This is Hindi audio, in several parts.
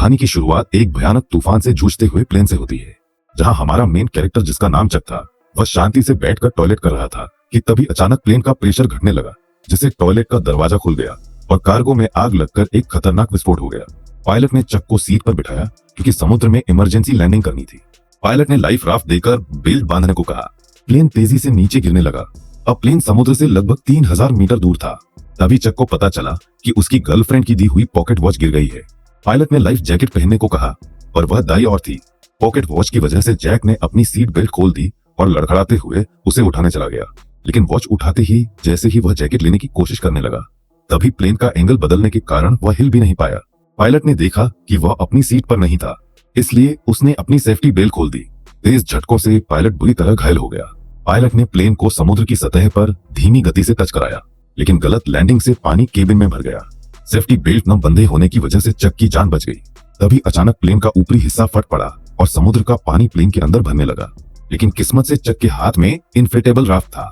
कहानी की शुरुआत एक भयानक तूफान से जूझते हुए प्लेन से होती है, जहां हमारा मेन कैरेक्टर, जिसका नाम चक था, वह शांति से बैठकर टॉयलेट कर रहा था कि तभी अचानक प्लेन का प्रेशर घटने लगा, जिससे टॉयलेट का दरवाजा खुल गया और कार्गो में आग लगकर एक खतरनाक विस्फोट हो गया। पायलट ने चक को सीट पर बिठाया क्योंकि समुद्र में इमरजेंसी लैंडिंग करनी थी। पायलट ने लाइफ राफ्ट देकर बेल्ट बांधने को कहा। प्लेन तेजी से नीचे गिरने लगा। अब प्लेन समुद्र से लगभग 3000 मीटर दूर था। तभी चक को पता चला कि उसकी गर्लफ्रेंड की दी हुई पॉकेट वॉच गिर गई है। पायलट ने लाइफ जैकेट पहनने को कहा, पर वह दाई और थी। पॉकेट वॉच की वजह से जैक ने अपनी सीट बेल्ट खोल दी और लड़खड़ाते हुए उसे उठाने चला गया, लेकिन वॉच उठाते ही जैसे ही वह जैकेट लेने की कोशिश करने लगा, तभी प्लेन का एंगल बदलने के कारण वह हिल भी नहीं पाया। पायलट ने देखा कि वह अपनी सीट पर नहीं था, इसलिए उसने अपनी सेफ्टी बेल्ट खोल दी। तेज झटकों से पायलट बुरी तरह घायल हो गया। पायलट ने प्लेन को समुद्र की सतह पर धीमी गति से टच कराया, लेकिन गलत लैंडिंग से पानी केबिन में भर गया। सेफ्टी बेल्ट न बंधे होने की वजह से चक की जान बच गई। तभी अचानक प्लेन का ऊपरी हिस्सा फट पड़ा और समुद्र का पानी प्लेन के अंदर भरने लगा। लेकिन किस्मत से चक के हाथ में इन्फिलेटेबल राफ्ट था,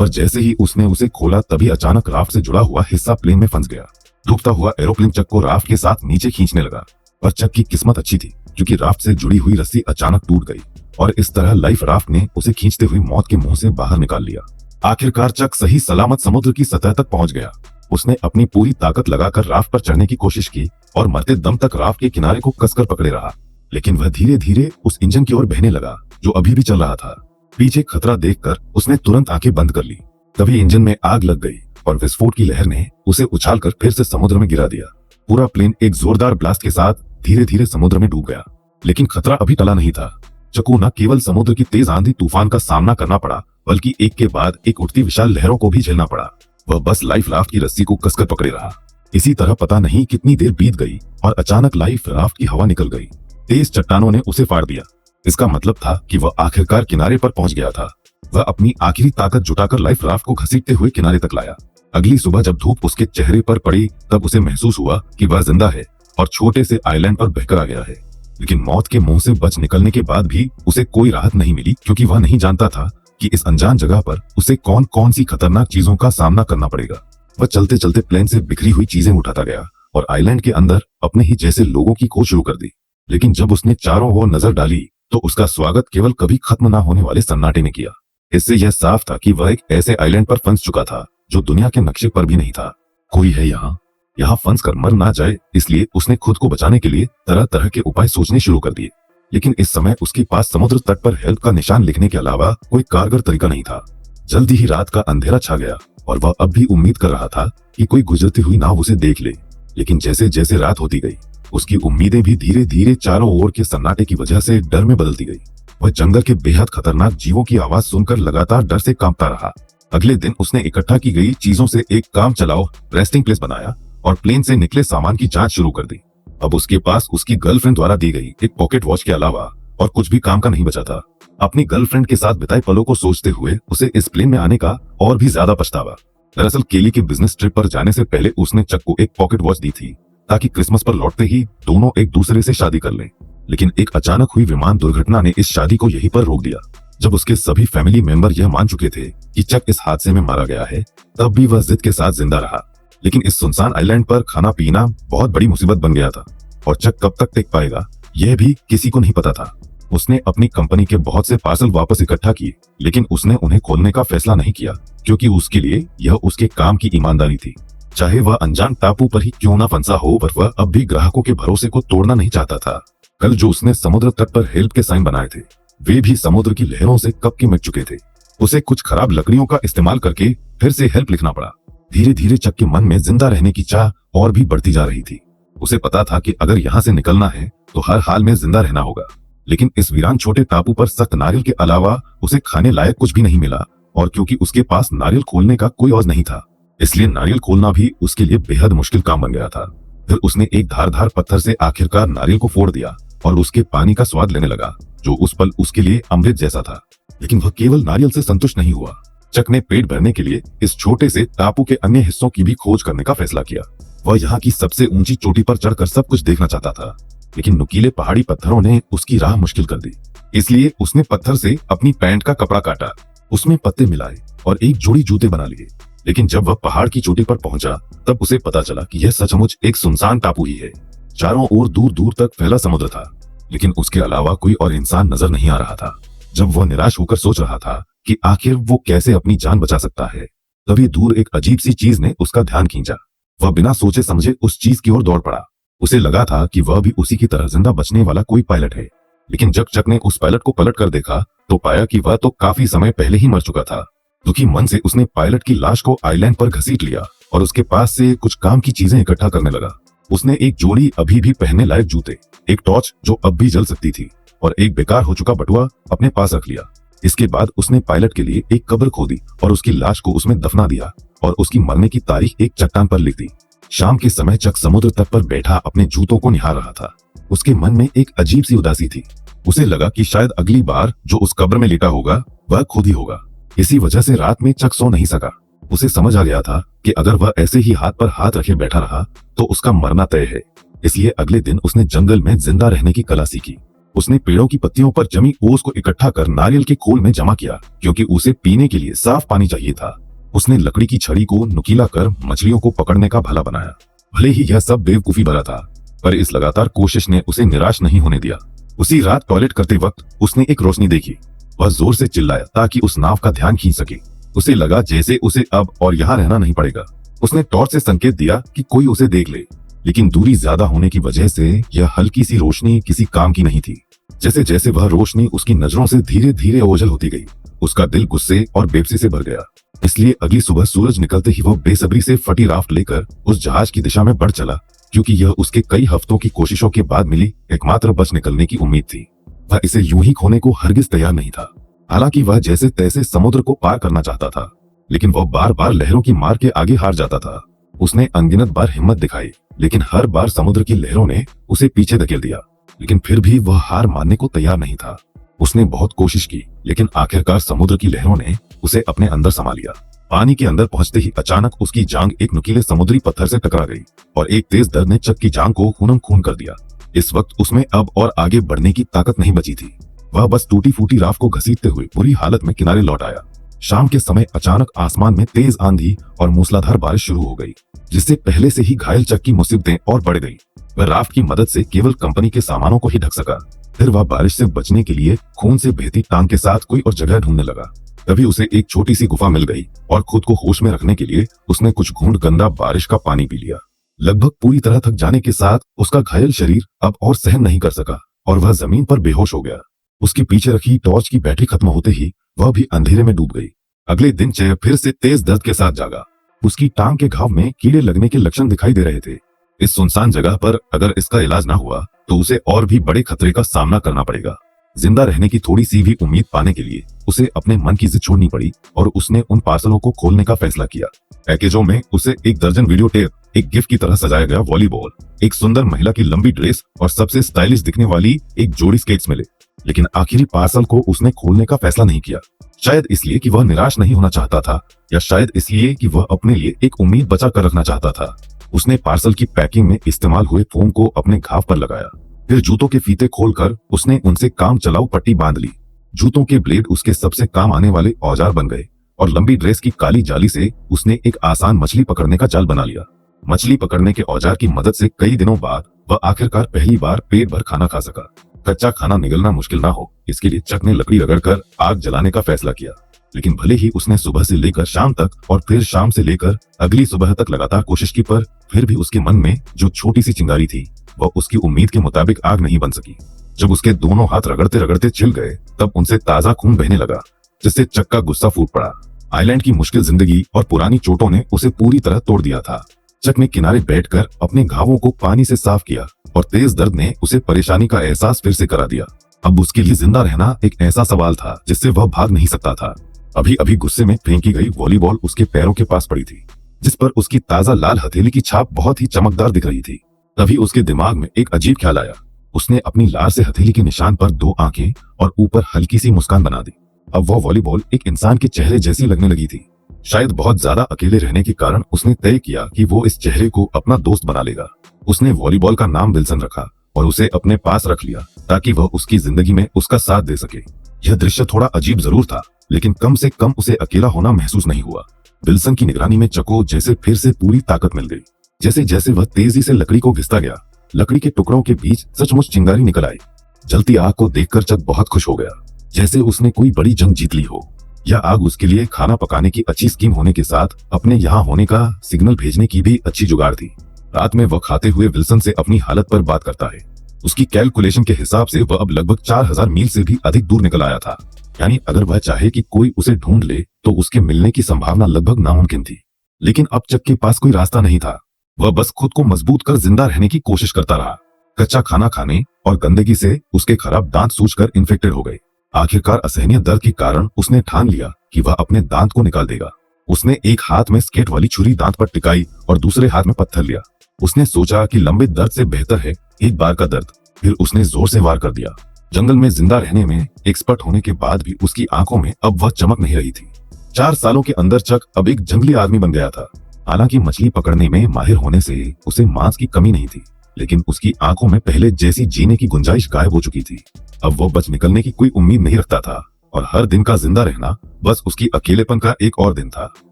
और जैसे ही उसने उसे खोला तभी अचानक राफ्ट से जुड़ा हुआ हिस्सा प्लेन में फंस गया। डूबता हुआ एरोप्लेन चक को राफ्ट के साथ नीचे खींचने लगा, पर चक की किस्मत अच्छी थी क्योंकि राफ्ट से जुड़ी हुई रस्सी अचानक टूट गई और इस तरह लाइफ राफ्ट ने उसे खींचते हुए मौत के मुंह से बाहर निकाल लिया। आखिरकार चक सही सलामत समुद्र की सतह तक पहुंच गया। उसने अपनी पूरी ताकत लगाकर राफ्ट पर चढ़ने की कोशिश की और मरते दम तक राफ्ट के किनारे को कसकर पकड़े रहा, लेकिन वह धीरे धीरे उस इंजन की ओर बहने लगा जो अभी भी चल रहा था। पीछे खतरा देखकर उसने तुरंत आंखें बंद कर ली। तभी इंजन में आग लग गई और विस्फोट की लहर ने उसे उछालकर फिर से समुद्र में गिरा दिया। पूरा प्लेन एक जोरदार ब्लास्ट के साथ धीरे धीरे समुद्र में डूब गया, लेकिन खतरा अभी टला नहीं था। चकू न केवल समुद्र की तेज आंधी तूफान का सामना करना पड़ा, बल्कि एक के बाद एक उठती विशाल लहरों को भी झेलना पड़ा। वह बस लाइफ राफ्ट की रस्सी को कसकर पकड़े रहा। इसी तरह पता नहीं कितनी देर बीत गई और अचानक लाइफ राफ्ट की हवा निकल गई। तेज चट्टानों ने उसे फाड़ दिया। इसका मतलब था कि वह आखिरकार किनारे पर पहुंच गया था। वह अपनी आखिरी ताकत जुटाकर लाइफ राफ्ट को घसीटते हुए किनारे तक लाया। अगली सुबह जब धूप उसके चेहरे पर पड़ी तब उसे महसूस हुआ कि वह जिंदा है और छोटे से आइलैंड पर बहकर आ गया है। लेकिन मौत के मुंह से बच निकलने के बाद भी उसे कोई राहत नहीं मिली, क्योंकि वह नहीं जानता था कि इस अनजान जगह पर उसे कौन कौन सी खतरनाक चीजों का सामना करना पड़ेगा। वह चलते चलते प्लेन से बिखरी हुई चीजें उठाता गया और आइलैंड के अंदर अपने ही जैसे लोगों की खोज शुरू कर दी। लेकिन जब उसने चारों ओर नजर डाली तो उसका स्वागत केवल कभी खत्म ना होने वाले सन्नाटे ने किया। इससे यह साफ था कि वह एक ऐसे आइलैंड पर फंस चुका था जो दुनिया के नक्शे पर भी नहीं था। कोई है यहाँ फंस कर मर ना जाए, इसलिए उसने खुद को बचाने के लिए तरह तरह के उपाय सोचने शुरू कर दिए। लेकिन इस समय उसके पास समुद्र तट पर हेल्प का निशान लिखने के अलावा कोई कारगर तरीका नहीं था। जल्दी ही रात का अंधेरा छा गया और वह अब भी उम्मीद कर रहा था कि कोई गुजरती हुई नाव उसे देख ले। लेकिन जैसे जैसे रात होती गई, उसकी उम्मीदें भी धीरे धीरे चारों ओर के सन्नाटे की वजह से डर में बदलती गई। वह जंगल के बेहद खतरनाक जीवों की आवाज सुनकर लगातार डर से कांपता रहा। अगले दिन उसने इकट्ठा की गई चीजों से एक काम चलाओ रेस्टिंग प्लेस बनाया और प्लेन से निकले सामान की जांच शुरू कर दी। अब उसके पास उसकी गर्लफ्रेंड द्वारा दी गई एक पॉकेट वॉच के अलावा और कुछ भी काम का नहीं बचा था। अपनी गर्लफ्रेंड के साथ बिताए पलों को सोचते हुए उसे इस प्लेन में आने का और भी ज्यादा पछतावा। दरअसल केली के बिजनेस ट्रिप पर जाने से पहले उसने चक को एक पॉकेट वॉच दी थी ताकि क्रिसमस पर लौटते ही दोनों एक दूसरे से शादी कर लें। लेकिन एक अचानक हुई विमान दुर्घटना ने इस शादी को यहीं पर रोक दिया। जब उसके सभी फैमिली मेंबर यह मान चुके थे कि चक इस हादसे में मारा गया है, तब भी वह जिद के साथ जिंदा रहा। लेकिन इस सुनसान आइलैंड पर खाना पीना बहुत बड़ी मुसीबत बन गया था और चक कब तक टिक पाएगा यह भी किसी को नहीं पता था। उसने अपनी कंपनी के बहुत से पार्सल वापस इकट्ठा किए, लेकिन उसने उन्हें खोलने का फैसला नहीं किया क्योंकि उसके लिए यह उसके काम की ईमानदारी थी। चाहे वह अनजान टापू पर ही क्यों ना फंसा हो, पर वह अब भी ग्राहकों के भरोसे को तोड़ना नहीं चाहता था। कल जो उसने समुद्र तट पर हेल्प के साइन बनाए थे, वे भी समुद्र की लहरों से कब के मिट चुके थे। उसे कुछ खराब लकड़ियों का इस्तेमाल करके फिर से हेल्प लिखना पड़ा। धीरे धीरे चक के मन में जिंदा रहने की चाह और भी बढ़ती जा रही थी। उसे पता था कि अगर यहाँ से निकलना है तो हर हाल में जिंदा रहना होगा। लेकिन इस वीरान छोटे टापू पर सख्त नारियल के अलावा उसे खाने लायक कुछ भी नहीं मिला, और क्योंकि उसके पास नारियल खोलने का कोई औज़ नहीं था, इसलिए नारियल खोलना भी उसके लिए बेहद मुश्किल काम बन गया था। फिर उसने एक धारदार पत्थर से आखिरकार नारियल को फोड़ दिया और उसके पानी का स्वाद लेने लगा, जो उस पल उसके लिए अमृत जैसा था। लेकिन वह केवल नारियल से संतुष्ट नहीं हुआ। चक ने पेट भरने के लिए इस छोटे से टापू के अन्य हिस्सों की भी खोज करने का फैसला किया। वह यहाँ की सबसे ऊंची चोटी पर चढ़कर सब कुछ देखना चाहता था, लेकिन नुकीले पहाड़ी पत्थरों ने उसकी राह मुश्किल कर दी। इसलिए उसने पत्थर से अपनी पैंट का कपड़ा काटा, उसमें पत्ते मिलाए और एक जोड़ी जूते बना लिए। लेकिन जब वह पहाड़ की चोटी पर पहुंचा तब उसे पता चला कि यह सचमुच एक सुनसान टापू ही है। चारों ओर दूर दूर तक फैला समुद्र था, लेकिन उसके अलावा कोई और इंसान नजर नहीं आ रहा था। जब वह निराश होकर सोच रहा था कि आखिर वो कैसे अपनी जान बचा सकता है, तभी दूर एक अजीब सी चीज ने उसका ध्यान खींचा। वह बिना सोचे समझे उस चीज की ओर दौड़ पड़ा। उसे लगा था कि वह भी उसी की तरह जिंदा बचने वाला कोई पायलट है, लेकिन जब चक ने उस पायलट को पलट कर देखा तो पाया कि वह तो काफी समय पहले ही मर चुका था। दुखी मन से उसने पायलट की लाश को आइलैंड पर घसीट लिया और उसके पास से कुछ काम की चीजें इकट्ठा करने लगा। उसने एक जोड़ी अभी भी पहनने लायक जूते, एक टॉर्च जो अब भी जल सकती थी और एक बेकार हो चुका बटुआ अपने पास रख लिया। इसके बाद उसने पायलट के लिए एक कब्र खोदी और उसकी लाश को उसमें दफना दिया और उसकी मरने की तारीख एक चट्टान पर लिख दी। शाम के समय चक समुद्र तट पर बैठा अपने जूतों को निहार रहा था। उसके मन में एक अजीब सी उदासी थी। उसे लगा कि शायद अगली बार जो उस कब्र में लेटा होगा वह खुद ही होगा। इसी वजह से रात में चक सो नहीं सका। उसे समझ आ गया था कि अगर वह ऐसे ही हाथ पर हाथ रखे बैठा रहा तो उसका मरना तय है। इसलिए अगले दिन उसने जंगल में जिंदा रहने की कला सीखी। उसने पेड़ों की पत्तियों पर जमी ओस को इकट्ठा कर नारियल के खोल में जमा किया, क्योंकि उसे पीने के लिए साफ पानी चाहिए था। उसने लकड़ी की छड़ी को नुकीला कर मछलियों को पकड़ने का भला बनाया। भले ही यह सब बेवकूफी भरा था, पर इस लगातार कोशिश ने उसे निराश नहीं होने दिया। उसी रात टॉयलेट करते वक्त उसने एक रोशनी देखी। वह जोर से चिल्लाया ताकि उस नाव का ध्यान खींच सके। उसे लगा जैसे उसे अब और यहाँ रहना नहीं पड़ेगा। उसने टॉर्च से संकेत दिया कि कोई उसे देख ले, लेकिन दूरी ज्यादा होने की वजह से यह हल्की सी रोशनी किसी काम की नहीं थी। जैसे जैसे वह रोशनी उसकी नजरों से धीरे धीरे ओझल होती गई, उसका दिल गुस्से और बेबसी से भर गया। इसलिए अगली सुबह सूरज निकलते ही वह बेसब्री से फटी राफ्ट लेकर उस जहाज की दिशा में बढ़ चला, क्योंकि यह उसके कई हफ्तों की कोशिशों के बाद मिली एकमात्र बच निकलने की उम्मीद थी। वह इसे यूं ही खोने को हरगिज तैयार नहीं था। हालांकि वह जैसे तैसे समुद्र को पार करना चाहता था, लेकिन वह बार बार लहरों की मार के आगे हार जाता था। उसने अनगिनत बार हिम्मत दिखाई, लेकिन हर बार समुद्र की लहरों ने उसे पीछे धकेल दिया। लेकिन फिर भी वह हार मानने को तैयार नहीं था। उसने बहुत कोशिश की, लेकिन आखिरकार समुद्र की लहरों ने उसे अपने अंदर समा लिया। पानी के अंदर पहुंचते ही अचानक उसकी जांघ एक नुकीले समुद्री पत्थर से टकरा गई और एक तेज दर्द ने चक की जांघ को खूनम खून कर दिया। इस वक्त उसमें अब और आगे बढ़ने की ताकत नहीं बची थी। वह बस टूटी फूटी राफ्ट को घसीटते हुए बुरी हालत में किनारे लौट आया। शाम के समय अचानक आसमान में तेज आंधी और मूसलाधार बारिश शुरू हो गई, जिससे पहले से ही घायल चक की मुसीबतें और बढ़ गई। वह राफ्ट की मदद से केवल कंपनी के सामानों को ही ढक सका। फिर वह बारिश से बचने के लिए खून से बहती टांग के साथ कोई और जगह ढूंढने लगा। तभी उसे एक छोटी सी गुफा मिल गई और खुद को होश में रखने के लिए उसने कुछ घूंट गंदा बारिश का पानी पी लिया। लगभग पूरी तरह थक जाने के साथ उसका घायल शरीर अब और सहन नहीं कर सका और वह जमीन पर बेहोश हो गया। उसके पीछे रखी टॉर्च की बैटरी खत्म होते ही वह भी अंधेरे में डूब गई। अगले दिन चय फिर से तेज दर्द के साथ जागा। उसकी टांग के घाव में कीड़े लगने के लक्षण दिखाई दे रहे थे। इस सुनसान जगह पर अगर इसका इलाज ना हुआ तो उसे और भी बड़े खतरे का सामना करना पड़ेगा। जिंदा रहने की थोड़ी सी भी उम्मीद पाने के लिए उसे अपने मन की जिद छोड़नी पड़ी और उसने उन पार्सलों को खोलने का फैसला किया। पैकेजों में उसे एक दर्जन वीडियो टेप, एक गिफ्ट की तरह सजाया गया वॉलीबॉल, एक सुंदर महिला की लंबी ड्रेस और सबसे स्टाइलिश दिखने वाली एक जोड़ी स्केट्स मिले। लेकिन आखिरी पार्सल को उसने खोलने का फैसला नहीं किया। शायद इसलिए कि वह निराश नहीं होना चाहता था, या शायद इसलिए कि वह अपने लिए एक उम्मीद बचा कर रखना चाहता था। उसने पार्सल की पैकिंग में इस्तेमाल हुए फोम को अपने घाव पर लगाया। फिर जूतों के फीते खोलकर उसने उनसे काम चलाऊ पट्टी बांध ली। जूतों के ब्लेड उसके सबसे काम आने वाले औजार बन गए और लंबी ड्रेस की काली जाली से उसने एक आसान मछली पकड़ने का जाल बना लिया। मछली पकड़ने के औजार की मदद से कई दिनों बाद वह आखिरकार पहली बार पेट भर खाना खा सका। कच्चा खाना निगलना मुश्किल ना हो, इसके लिए चक ने लकड़ी रगड़कर आग जलाने का फैसला किया। लेकिन भले ही उसने सुबह से लेकर शाम तक और फिर शाम से लेकर अगली सुबह तक लगातार कोशिश की, पर फिर भी उसके मन में जो छोटी सी चिंगारी थी वह उसकी उम्मीद के मुताबिक आग नहीं बन सकी। जब उसके दोनों हाथ रगड़ते रगड़ते छिल गए तब उनसे ताजा खून बहने लगा, जिससे चक का गुस्सा फूट पड़ा। आइलैंड की मुश्किल जिंदगी और पुरानी चोटों ने उसे पूरी तरह तोड़ दिया था। चक ने किनारे बैठकर अपने घावों को पानी से साफ किया और तेज दर्द ने उसे परेशानी का एहसास फिर से करा दिया। अब उसके लिए जिंदा रहना एक ऐसा सवाल था जिससे वह भाग नहीं सकता था। अभी अभी गुस्से में फेंकी गई वॉलीबॉल उसके पैरों के पास पड़ी थी, जिस पर उसकी ताजा लाल हथेली की छाप बहुत ही चमकदार दिख रही थी। तभी उसके दिमाग में एक अजीब ख्याल आया। उसने अपनी लार से हथेली के निशान पर 2 आंखें और ऊपर हल्की सी मुस्कान बना दी। अब वह वॉलीबॉल एक इंसान के चेहरे जैसी लगने लगी थी। शायद बहुत ज्यादा अकेले रहने के कारण उसने तय किया कि वो इस चेहरे को अपना दोस्त बना लेगा। उसने वॉलीबॉल का नाम विल्सन रखा और उसे अपने पास रख लिया ताकि वह उसकी जिंदगी में उसका साथ दे सके। यह दृश्य थोड़ा अजीब जरूर था, लेकिन कम से कम उसे अकेला होना महसूस नहीं हुआ। विल्सन की निगरानी में चको जैसे फिर से पूरी ताकत मिल गई। जैसे जैसे वह तेजी से लकड़ी को घिसता गया, लकड़ी के टुकड़ों के बीच सचमुच चिंगारी निकल आई। जलती आग को देखकर चक बहुत खुश हो गया, जैसे उसने कोई बड़ी जंग जीत ली हो। यह आग उसके लिए खाना पकाने की अच्छी स्कीम होने के साथ अपने यहाँ होने का सिग्नल भेजने की भी अच्छी जुगाड़ थी। रात में वह खाते हुए विल्सन से अपनी हालत पर बात करता है। उसकी कैलकुलेशन के हिसाब से वह अब लगभग 4000 मील से भी अधिक दूर निकल आया था। यानी अगर वह चाहे कि कोई उसे ढूंढ ले तो उसके मिलने की संभावना लगभग नामुमकिन थी। लेकिन अब चक के पास कोई रास्ता नहीं था। वह बस खुद को मजबूत कर जिंदा रहने की कोशिश करता रहा। कच्चा खाना खाने और गंदगी से उसके खराब दांत सूजकर इन्फेक्टेड हो गए। आखिरकार असहनीय दर्द के कारण उसने ठान लिया कि वह अपने दांत को निकाल देगा। उसने एक हाथ में स्केट वाली छुरी दांत पर टिकाई और दूसरे हाथ में पत्थर लिया। उसने सोचा कि लंबे दर्द से बेहतर है एक बार का दर्द। फिर उसने जोर से वार कर दिया। जंगल में जिंदा रहने में एक्सपर्ट होने के बाद भी उसकी आंखों में अब वह चमक नहीं रही थी। 4 सालों के अंदर चक अब एक जंगली आदमी बन गया था। हालांकि मछली पकड़ने में माहिर होने से उसे मांस की कमी नहीं थी, लेकिन उसकी आंखों में पहले जैसी जीने की गुंजाइश गायब हो चुकी थी। अब वो बच निकलने की कोई उम्मीद नहीं रखता था और हर दिन का जिंदा रहना बस उसकी अकेलेपन का एक और दिन था।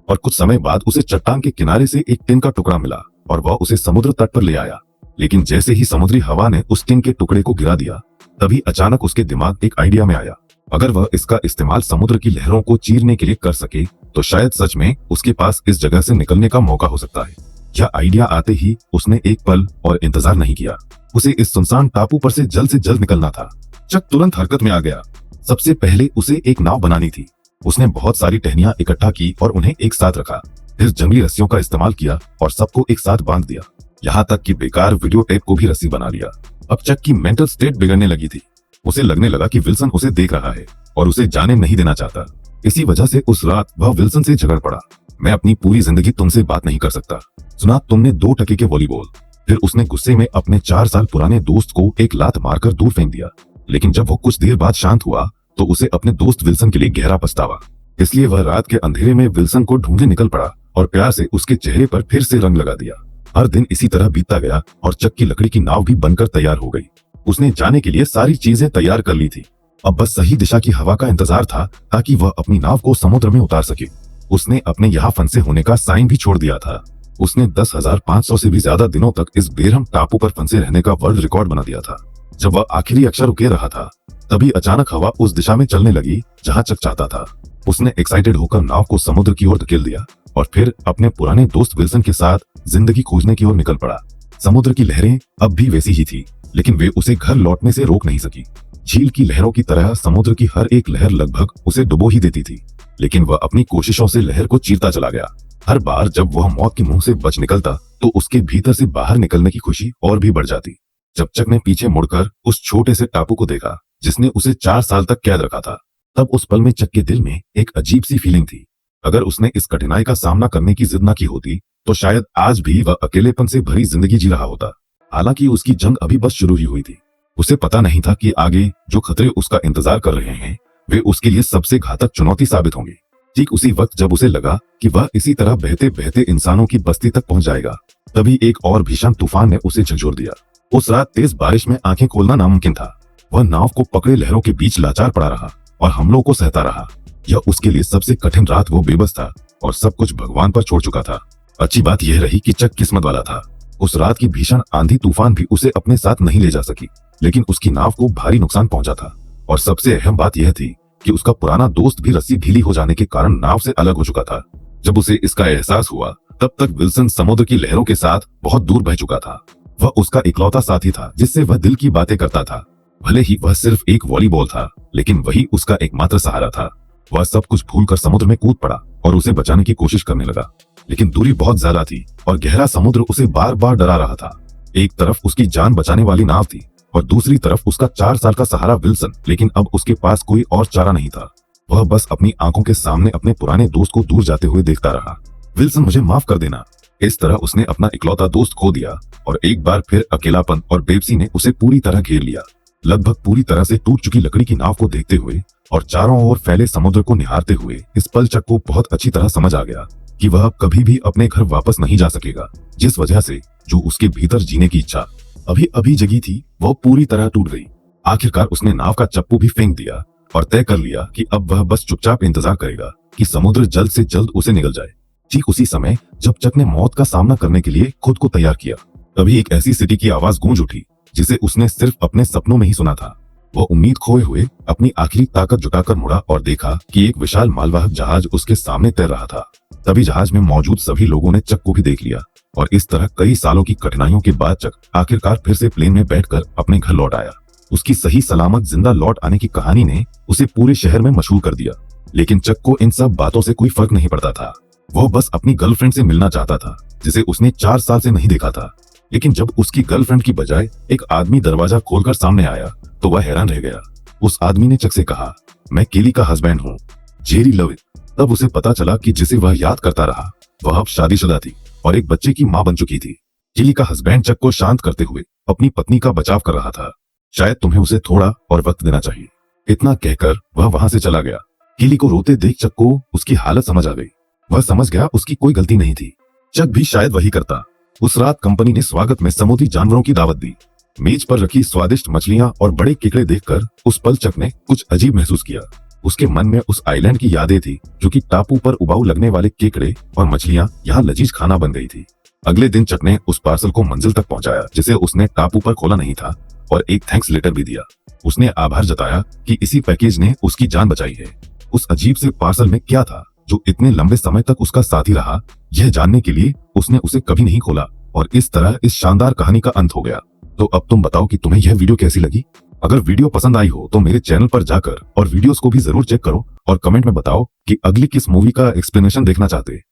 और कुछ समय बाद उसे चट्टान के किनारे से एक टिन का टुकड़ा मिला और वह उसे समुद्र तट पर ले आया। लेकिन जैसे ही समुद्री हवा ने उस टिन के टुकड़े को गिरा दिया, तभी अचानक उसके दिमाग एक आइडिया में आया। अगर वह इसका इस्तेमाल समुद्र की लहरों को चीरने के लिए कर सके तो शायद सच में उसके पास इस जगह से निकलने का मौका हो सकता है। यह आइडिया आते ही उसने एक पल और इंतजार नहीं किया। उसे इस सुनसान टापू पर से जल्द निकलना था। चक तुरंत हरकत में आ गया। सबसे पहले उसे एक नाव बनानी थी। उसने बहुत सारी टहनियां इकट्ठा की और उन्हें एक साथ रखा। फिर जंगली रस्सियों का इस्तेमाल किया और सबको एक साथ बांध दिया, यहाँ तक कि बेकार वीडियो टेप को भी रस्सी बना लिया। अब चक की मेंटल स्टेट बिगड़ने लगी थी। उसे लगने लगा कि विल्सन उसे देख रहा है और उसे जाने नहीं देना चाहता। इसी वजह से उस रात वह विल्सन से झगड़ पड़ा। मैं अपनी पूरी जिंदगी तुमसे बात नहीं कर सकता। सुना तुमने 2 टके के वॉलीबॉल। फिर उसने गुस्से में अपने 4 साल पुराने दोस्त को एक लात मारकर दूर फेंक दिया। लेकिन जब वो कुछ देर बाद शांत हुआ तो उसे अपने दोस्त विल्सन के लिए गहरा पछतावा। इसलिए वह रात के अंधेरे में विल्सन को ढूंढने निकल पड़ा और प्यार से उसके चेहरे पर फिर से रंग लगा दिया। हर दिन इसी तरह बीतता गया और चक की लकड़ी की नाव भी बनकर तैयार हो गई। उसने जाने के लिए सारी चीजें तैयार कर ली थी। अब बस सही दिशा की हवा का इंतजार था ताकि वह अपनी नाव को समुद्र में उतार सके। उसने अपने यहाँ फंसे होने का साइन भी छोड़ दिया था। उसने 10,500 से भी ज्यादा दिनों तक इस बेरहम टापू पर फंसे रहने का वर्ल्ड रिकॉर्ड बना दिया था। जब वह आखिरी अक्षर उके रहा था, तभी अचानक हवा उस दिशा में चलने लगी जहाँ चक चाहता था। उसने एक्साइटेड होकर नाव को समुद्र की ओर धकेल दिया और फिर अपने पुराने दोस्त विल्सन के साथ जिंदगी खोजने की ओर निकल पड़ा। समुद्र की लहरें अब भी वैसी ही थी, लेकिन वे उसे घर लौटने से रोक नहीं सकी। झील की लहरों की तरह समुद्र की हर एक लहर लगभग उसे डुबो ही देती थी, लेकिन वह अपनी कोशिशों से लहर को चीरता चला गया। हर बार जब वह मौत के मुंह से बच निकलता तो उसके भीतर से बाहर निकलने की खुशी और भी बढ़ जाती। जब चक ने पीछे मुड़कर उस छोटे से टापू को देखा जिसने उसे 4 साल तक कैद रखा था, तब उस पल में चक के दिल में एक अजीब सी फीलिंग थी। अगर उसने इस कठिनाई का सामना करने की जिद न की होती तो शायद आज भी वह अकेलेपन से भरी जिंदगी जी रहा होता। हालांकि उसकी जंग अभी बस शुरू ही हुई थी। उसे पता नहीं था कि आगे जो खतरे उसका इंतजार कर रहे हैं वे उसके लिए सबसे घातक चुनौती साबित होंगे। ठीक उसी वक्त जब उसे लगा कि वह इसी तरह बहते बहते इंसानों की बस्ती तक पहुंच जाएगा, तभी एक और भीषण तूफान ने उसे झकझोर दिया। उस रात तेज बारिश में आंखें खोलना नामुमकिन था। वह नाव को पकड़े लहरों के बीच लाचार पड़ा रहा और हमलों को सहता रहा। यह उसके लिए सबसे कठिन रात। वो बेबस था और सब कुछ भगवान पर छोड़ चुका था। अच्छी बात यह रही कि चक किस्मत वाला था। उस रात की भीषण आंधी तूफान भी उसे अपने साथ नहीं ले जा सकी, लेकिन उसकी नाव को भारी नुकसान पहुंचा था। और सबसे अहम बात यह थी कि उसका पुराना दोस्त भी रस्सी ढीली हो जाने के कारण नाव से अलग हो चुका था। जब उसे इसका एहसास हुआ तब तक विल्सन समुद्र की लहरों के साथ बहुत दूर बह चुका था। वह उसका इकलौता साथी था जिससे वह दिल की बातें करता था। भले ही वह सिर्फ एक वॉलीबॉल था, लेकिन वही उसका एकमात्र सहारा था। वह सब कुछ भूलकर समुद्र में कूद पड़ा और उसे बचाने की कोशिश करने लगा, लेकिन दूरी बहुत ज्यादा थी और गहरा समुद्र उसे बार बार डरा रहा था। एक तरफ उसकी जान बचाने वाली नाव थी और दूसरी तरफ उसका 4 साल का सहारा विल्सन। लेकिन अब उसके पास कोई और चारा नहीं था। वह बस अपनी आंखों के सामने अपने पुराने दोस्त को दूर जाते हुए देखता रहा। विल्सन, मुझे माफ कर देना। इस तरह उसने अपना इकलौता दोस्त खो दिया और एक बार फिर अकेलापन और बेबसी ने उसे पूरी तरह घेर लिया। लगभग पूरी तरह से टूट चुकी लकड़ी की नाव को देखते हुए और चारों ओर फैले समुद्र को निहारते हुए इस पल चक को बहुत अच्छी तरह समझ आ गया कि वह कभी भी अपने घर वापस नहीं जा सकेगा। जिस वजह से जो उसके भीतर जीने की इच्छा अभी अभी जगी थी वो पूरी तरह टूट गई। आखिरकार उसने नाव का चप्पू भी फेंक दिया और तय कर लिया कि अब वह बस चुपचाप इंतजार करेगा कि समुद्र जल्द से जल्द उसे निगल जाए। ठीक उसी समय जब चक ने मौत का सामना करने के लिए खुद को तैयार किया, तभी एक ऐसी सिटी की आवाज गूंज उठी जिसे उसने सिर्फ अपने सपनों में ही सुना था। वो उम्मीद खोए हुए अपनी आखिरी ताकत जुटाकर मुड़ा और देखा कि एक विशाल मालवाहक जहाज उसके सामने तैर रहा था। तभी जहाज में मौजूद सभी लोगों ने चक को भी देख लिया और इस तरह कई सालों की कठिनाइयों के बाद चक आखिरकार फिर से प्लेन में बैठकर अपने घर लौट आया। उसकी सही सलामत जिंदा लौट आने की कहानी ने उसे पूरे शहर में मशहूर कर दिया। लेकिन चक को इन सब बातों से कोई फर्क नहीं पड़ता था। वो बस अपनी गर्लफ्रेंड से मिलना चाहता था जिसे उसने 4 साल से नहीं देखा था। लेकिन जब उसकी गर्लफ्रेंड की बजाय एक आदमी दरवाजा खोलकर सामने आया तो वह हैरान रह गया। उस आदमी ने चक से कहा, मैं केली का हस्बैंड हूँ, जेरी लविट। तब उसे पता चला कि जिसे वह याद करता रहा वह अब शादीशुदा थी और एक बच्चे की मां बन चुकी थी। केली का हस्बैंड चक को शांत करते हुए अपनी पत्नी का बचाव कर रहा था। शायद तुम्हें उसे थोड़ा और वक्त देना चाहिए। इतना कहकर वह वहां से चला गया। केली को रोते देख चक को उसकी हालत समझ आ गई। वह समझ गया उसकी कोई गलती नहीं थी। चक भी शायद वही करता। उस रात कंपनी ने स्वागत में समुद्री जानवरों की दावत दी। मेज पर रखी स्वादिष्ट मछलियां और बड़े केकड़े देखकर उस पल चक ने कुछ अजीब महसूस किया। उसके मन में उस आइलैंड की यादें थी जो कि टापू पर उबाऊ लगने वाले केकड़े और मछलियां यहाँ लजीज खाना बन गई थी। अगले दिन चक ने उस पार्सल को मंजिल तक पहुंचाया जिसे उसने टापू पर खोला नहीं था और एक थैंक्स लेटर भी दिया। उसने आभार जताया कि इसी पैकेज ने उसकी जान बचाई है। उस अजीब से पार्सल में क्या था जो इतने लंबे समय तक उसका साथी रहा, यह जानने के लिए उसने उसे कभी नहीं खोला और इस तरह इस शानदार कहानी का अंत हो गया। तो अब तुम बताओ कि तुम्हें यह वीडियो कैसी लगी। अगर वीडियो पसंद आई हो तो मेरे चैनल पर जाकर और वीडियोस को भी जरूर चेक करो और कमेंट में बताओ कि अगली किस मूवी का एक्सप्लेनेशन देखना चाहते हैं।